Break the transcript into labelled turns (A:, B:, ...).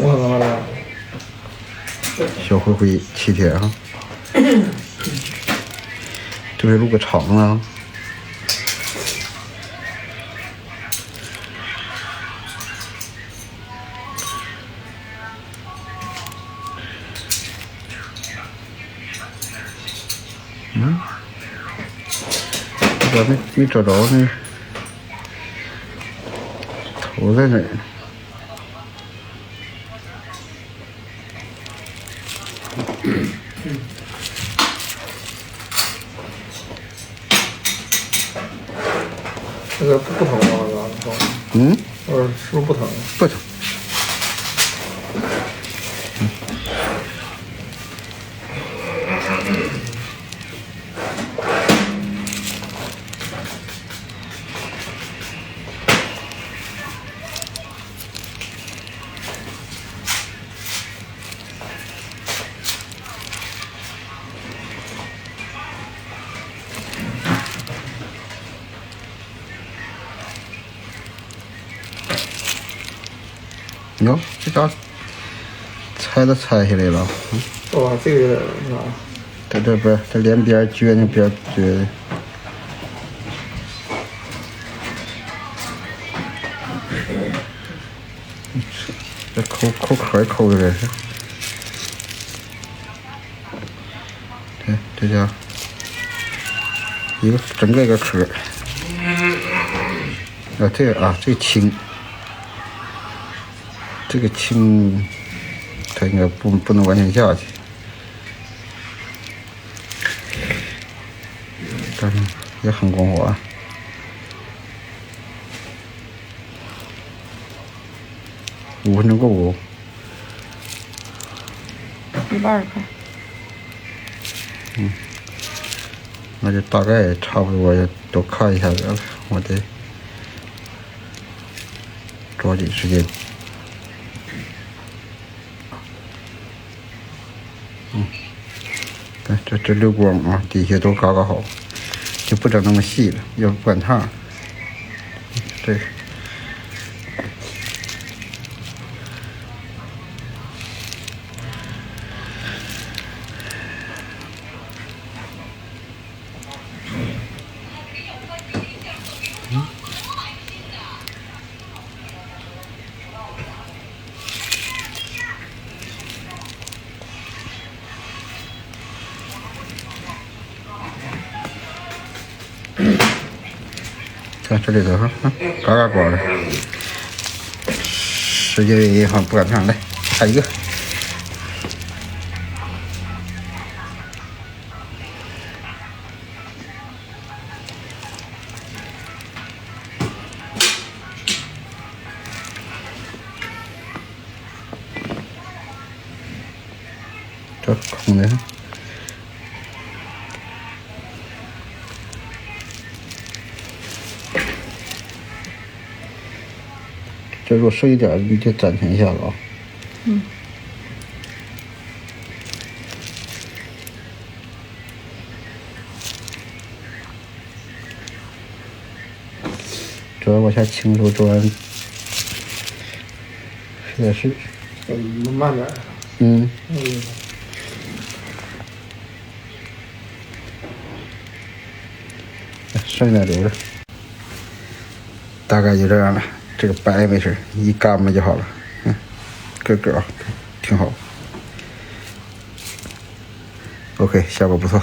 A: 疼了。
B: 小灰灰7天啊，这边录个长啊。这边没找着呢，头在哪儿？
A: 这个不疼吗？是不是不疼？
B: 不疼。哟，这家拆都拆下来了。
A: 哇，这个
B: 在这边，这连边撅那边撅。这抠壳抠的这是。这家整个一个壳。这个轻。这个轻，它应该不能完全下去，但是也很光滑。5分钟够不够？
C: 一半快。
B: 那就大概差不多，都看一下子了，我得抓紧时间。这溜光啊，底下都嘎嘎好，就不整那么细了，要不赶趟。这个。看这里头哈，嘎嘎光的，时间原因哈不赶趟，来下一个。这空的。这如果剩一点，你就暂停一下子啊。主要往下倾出砖，也是。
A: 慢点。
B: 剩下留着。大概就这样了。这个白没事，一干巴就好了。个啊，挺好。OK，效果不错。